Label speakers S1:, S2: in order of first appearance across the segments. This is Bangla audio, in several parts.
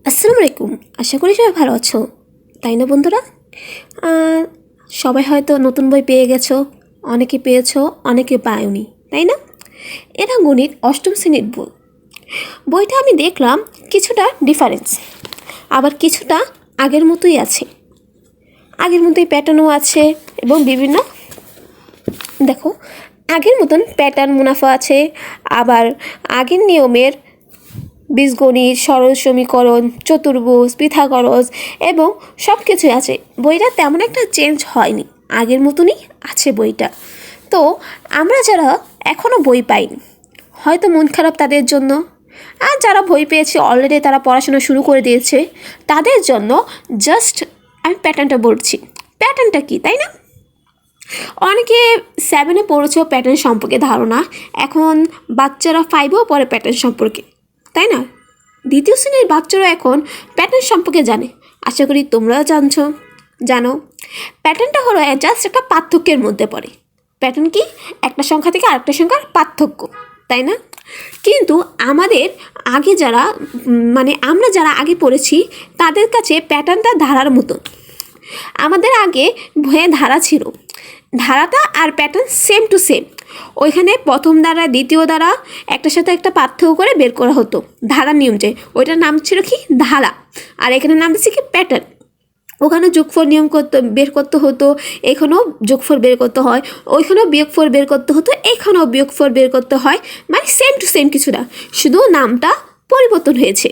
S1: আসসালামু আলাইকুম। আশা করি সবাই ভালো আছো, তাই না বন্ধুরা? সবাই হয়তো নতুন বই পেয়ে গেছো, অনেকে পেয়েছো, অনেকে পায়নি, তাই না? এটা গণিত অষ্টম শ্রেণীর বই। বইটা আমি দেখলাম কিছুটা ডিফারেন্স, আবার কিছুটা আগের মতোই আছে, আগের মতোই প্যাটার্নও আছে এবং বিভিন্ন দেখো আগের মতন প্যাটার্ন মুনাফা আছে, আবার আগের নিয়মের বীজগণিত, সরল সমীকরণ, চতুর্ভুজ, পিথাগোরাস এবং সব কিছুই আছে। বইটা তেমন একটা চেঞ্জ হয়নি, আগের মতনই আছে বইটা। তো আমরা যারা এখনও বই পাইনি, হয়তো মন খারাপ তাদের জন্য, আর যারা বই পেয়েছে অলরেডি তারা পড়াশোনা শুরু করে দিয়েছে তাদের জন্য জাস্ট আমি প্যাটার্নটা বলছি। প্যাটার্নটা কি, তাই না? অনেকে 7-এ পড়েছ প্যাটার্ন সম্পর্কে ধারণা, এখন বাচ্চারা 5-এও পড়ে প্যাটার্ন সম্পর্কে, তাই না? দ্বিতীয় শ্রেণীর বাচ্চারা এখন প্যাটার্ন সম্পর্কে জানে। আশা করি তোমরাও জানো। প্যাটার্নটা হলো জাস্ট একটা পার্থক্যের মধ্যে পড়ে। প্যাটার্ন কি? একটা সংখ্যা থেকে আরেকটা সংখ্যার পার্থক্য, তাই না? কিন্তু আমাদের আগে যারা আমরা যারা আগে পড়েছি তাদের কাছে প্যাটার্নটা ধারার মতো। আমাদের আগে বইয়ে ধারা ছিল, ধারাটা আর প্যাটার্ন সেম টু সেম। ওইখানে প্রথম দ্বারা দ্বিতীয় দ্বারা একটার সাথে একটা পার্থক্য করে বের করা হতো ধারার নিয়মটা। ওইটার নাম ছিল কি? ধারা। আর এখানে নাম দিচ্ছে কি? প্যাটার্ন। ওখানে যোগফল নিয়ম বের করতে হতো, এখানেও যোগফল বের করতে হয়, ওইখানেও বিয়োগফল বের করতে হতো, এখানেও বিয়োগফল বের করতে হয়। মানে সেম টু সেম কিছু না, শুধু নামটা পরিবর্তন হয়েছে।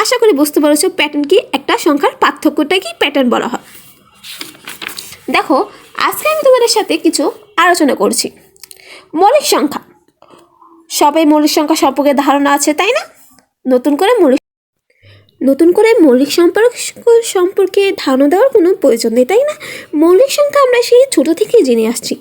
S1: আশা করি বুঝতে পারছো প্যাটার্ন কি, একটা সংখ্যার পার্থক্যটা কি প্যাটার্ন বলা হয়। দেখো, আজকে আমি তোমাদের সাথে কিছু আলোচনা করছি মৌলিক সংখ্যা। সবাই মৌলিক সংখ্যা সম্পর্কে ধারণা আছে, তাই না? নতুন করে মৌলিক সম্পর্কে ধারণা দেওয়ার কোনো প্রয়োজন নেই, তাই না? মৌলিক সংখ্যা আমরা সেই ছোটো থেকেই জেনে আসছি।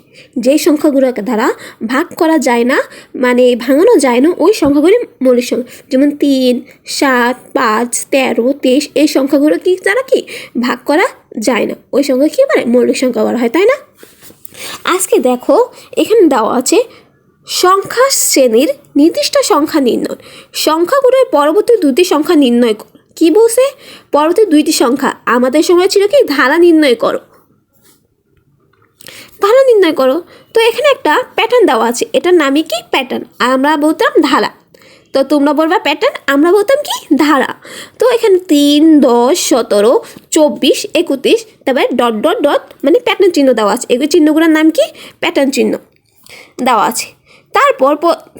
S1: যেই সংখ্যাগুলোকে দ্বারা ভাগ করা যায় না, মানে ভাঙানো যায় না, ওই সংখ্যাগুলি মৌলিক সংখ্যা। যেমন 3, 7, 5, 13, 23 এই সংখ্যাগুলো কি দ্বারা কি ভাগ করা যায় না, ওই সংখ্যা কী বলে? মৌলিক সংখ্যা বলা হয়, তাই না? আজকে দেখো এখানে দেওয়া আছে সংখ্যা শ্রেণীর নির্দিষ্ট সংখ্যা নির্ণয়। সংখ্যাগুলোর পরবর্তী দুটি সংখ্যা নির্ণয় করো। কি বলছে? পরবর্তী দুইটি সংখ্যা। আমাদের সময় ছিল কি? ধারা নির্ণয় করো, ধারা নির্ণয় করো। তো এখানে একটা প্যাটার্ন দেওয়া আছে, এটার নামই কি? প্যাটার্ন। আর আমরা বলতাম ধারা। তো তোমরা বলবা প্যাটার্ন, আমরা বলতাম কি? ধারা। তো এখানে 3, 10, 17, 24, 31, তারপরে ডট ডট ডট মানে প্যাটার্ন চিহ্ন দেওয়া আছে। এগুলো চিহ্নগুলোর নাম কি? প্যাটার্ন চিহ্ন দেওয়া আছে। তারপর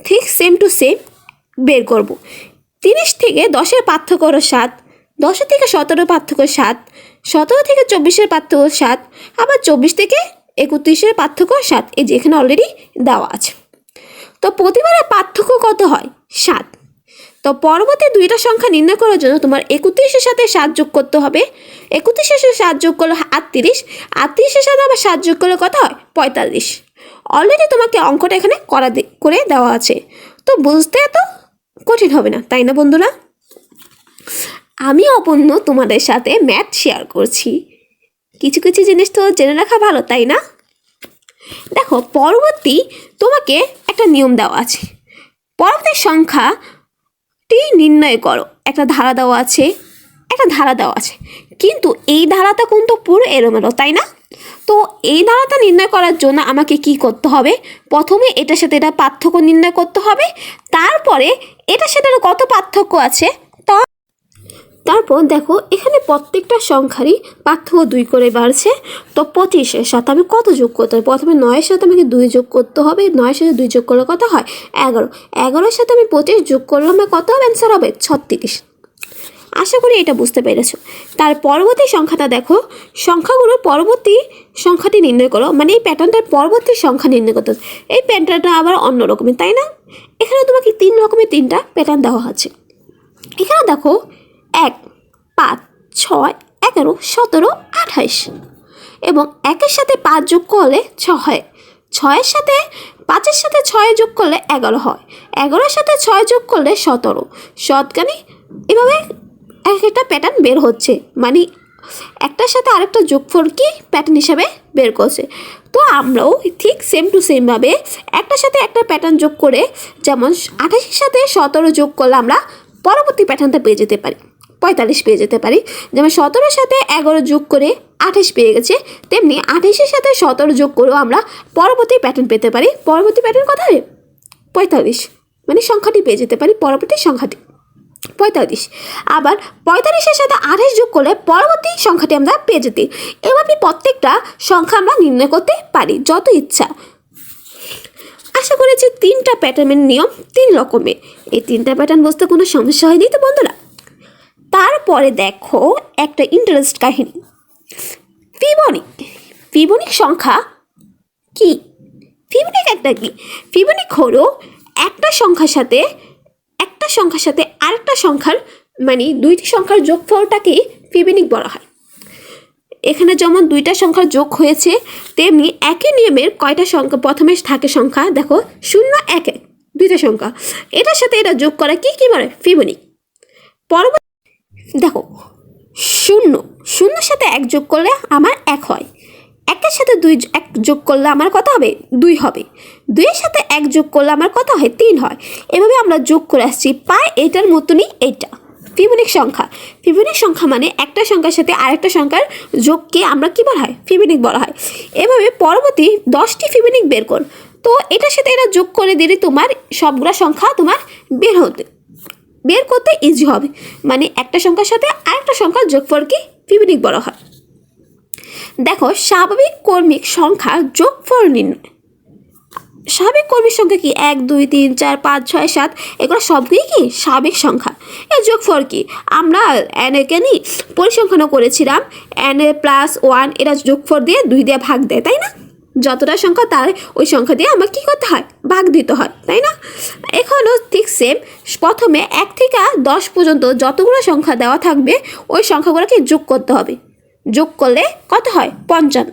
S1: ঠিক সেম টু সেম বের করব। 30 থেকে 10-এর পার্থক্য হলো 7, 10 থেকে 17 পার্থক্য 7, 17 থেকে 24-এর পার্থক্য 7, আবার 24 থেকে 31-এর পার্থক্য 7। এই যে এখানে অলরেডি দেওয়া আছে। তো প্রতিবারের পার্থক্য কত হয়? 7। তো পরবর্তী দুইটা সংখ্যা নির্ণয় করার জন্য তোমার 31-এর সাথে 7 যোগ করতে হবে। 31-এর সাথে 7 যোগ করলে 38, 38-এর সাথে আবার 7 যোগ করলে কত হয়? 45। অলরেডি তোমাকে অঙ্কটা এখানে করে দেওয়া আছে, তো বুঝতে এত কঠিন হবে না, তাই না বন্ধুরা? আমি অপূর্ণ তোমাদের সাথে ম্যাথ শেয়ার করছি, কিছু কিছু জিনিস তো জেনে রাখা ভালো, তাই না? দেখো, পরবর্তী তোমাকে একটা নিয়ম দেওয়া আছে, পরবর্তী সংখ্যাটি নির্ণয় করো। একটা ধারা দেওয়া আছে, কিন্তু এই ধারাটা কিন্তু পুরো এলোমেলো, তাই না? তো এই ধারাটা নির্ণয় করার জন্য আমাকে কি করতে হবে? প্রথমে এটার সাথে এটা পার্থক্য নির্ণয় করতে হবে, তারপরে এটার সাথে কত পার্থক্য আছে তারপর দেখো এখানে প্রত্যেকটা সংখ্যারই পার্থক্য 2 করে বাড়ছে। তো 25-এর সাথে আমি কত যোগ করতে হবে? প্রথমে 9-এর সাথে আমাকে 2 যোগ করতে হবে। 9-এর সাথে 2 যোগ করলে কত হয়? 11। 11-এর সাথে আমি 25 যোগ করলে আমার কত হবে? অ্যান্সার হবে 36। আশা করি এটা বুঝতে পেরেছো। তার পরবর্তী সংখ্যাটা দেখো, সংখ্যাগুলোর পরবর্তী সংখ্যাটি নির্ণয় করো, মানে এই প্যাটার্নটার পরবর্তী সংখ্যা নির্ণয় করতে হবে। এই প্যাটার্নটা আবার অন্য রকমের, তাই না? এখানে তোমাকে 3 রকমের 3টা প্যাটার্ন দেওয়া আছে। এখানে দেখো 1, 5, 6, 11, 17, 28 এবং 1-এর সাথে 5 যোগ করলে 6 হয়। 6-এর সাথে 5-এর সাথে 6 যোগ করলে 11 হয়। 11-এর সাথে 6 যোগ করলে 17। শতকানি এভাবে একটা প্যাটার্ন বের হচ্ছে, মানে একটার সাথে আরেকটা যোগফল কি প্যাটার্ন হিসাবে বের করছে। তো আমরাও ঠিক সেম টু সেমভাবে একটার সাথে একটা প্যাটার্ন যোগ করে, যেমন 28-এর সাথে 17 যোগ করলে আমরা পরবর্তী প্যাটার্নটা পেয়ে যেতে পারি। 45 পেয়ে যেতে পারি। যেমন 17-র সাথে 11 যোগ করে 28 পেয়ে গেছে, তেমনি 28-এর সাথে 17 যোগ করেও আমরা পরবর্তী প্যাটার্ন পেতে পারি। পরবর্তী প্যাটার্ন কত হবে? 45, মানে সংখ্যাটি পেয়ে যেতে পারি, পরবর্তী সংখ্যাটি 45। আবার 45-এর সাথে 28 যোগ করলে পরবর্তী সংখ্যাটি আমরা পেয়ে যেতে। এভাবে প্রত্যেকটা সংখ্যা আমরা নির্ণয় করতে পারি যত ইচ্ছা। আশা করেছি 3টা প্যাটার্নের নিয়ম 3 রকমের। এই 3টা প্যাটার্ন বুঝতে কোনো সমস্যা হয়নি তো বন্ধুরা? তারপরে দেখো একটা ইন্টারেস্ট কাহিনী, ফিবোনিক। ফিবোনিক সংখ্যা কি? ফিবোনিক একটা কি? ফিবোনিক হলো একটা সংখ্যার সাথে আরেকটা সংখ্যার, মানে দুইটি সংখ্যার যোগফলটাকে ফিবোনিক বলা হয়। এখানে যেমন দুইটা সংখ্যার যোগ হয়েছে, তেমনি একই নিয়মের কয়টা সংখ্যা প্রথমে থাকে সংখ্যা, দেখো 0, 1, 1, দুইটা সংখ্যা, এটার সাথে এটা যোগ করা কি বলে? ফিবোনিক। পরবর্তী দেখো 0-0-এর সাথে 1 যোগ করলে আমার 1 হয়, 1-এর সাথে 1 যোগ করলে আমার কত হবে? 2 হবে, 2-এর সাথে 1 যোগ করলে আমার কত হয়? 3 হয়। এভাবে আমরা যোগ করে আসছি, পাই এটার মতনই এইটা ফিবোনিক সংখ্যা। ফিবোনিক সংখ্যা মানে একটা সংখ্যার সাথে আরেকটা সংখ্যার যোগকে আমরা কি বলা হয়? ফিবোনিক বলা হয়। এভাবে পরবর্তী 10টি ফিবোনিক বের কর, তো এটার সাথে এটা যোগ করে দিলে তোমার সবগুলা সংখ্যা তোমার বের করতে ইজি হবে। মানে একটা সংখ্যার সাথে আরেকটা সংখ্যার যোগফলকে ফিবোনিক বলা হয়। দেখো স্বাভাবিক কর্মিক সংখ্যার যোগফল নির্ণয়। স্বাভাবিক কর্মিক সংখ্যা কি? 1, 2, 3, 4, 5, 6, 7, এগুলো সবগুলি কি স্বাভাবিক সংখ্যা। এর যোগফল কি? আমরা এনকে নিয়ে পরিসংখ্যানও করেছিলাম, n+1 এরা যোগফল দিয়ে 2 দিয়ে ভাগ দেয়, তাই না? যতটা সংখ্যা তার ওই সংখ্যা দিয়ে আমার কী করতে হয়? ভাগ দিতে হয়, তাই না? এখনও ঠিক সেম, প্রথমে 1 থেকে 10 পর্যন্ত যতগুলো সংখ্যা দেওয়া থাকবে ওই সংখ্যাগুলোকে যোগ করতে হবে। যোগ করলে কত হয়? 55।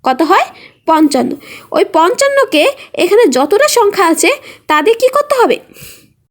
S1: কত হয়? 55। ওই 55কে এখানে যতটা সংখ্যা আছে তাদের কি করতে হবে?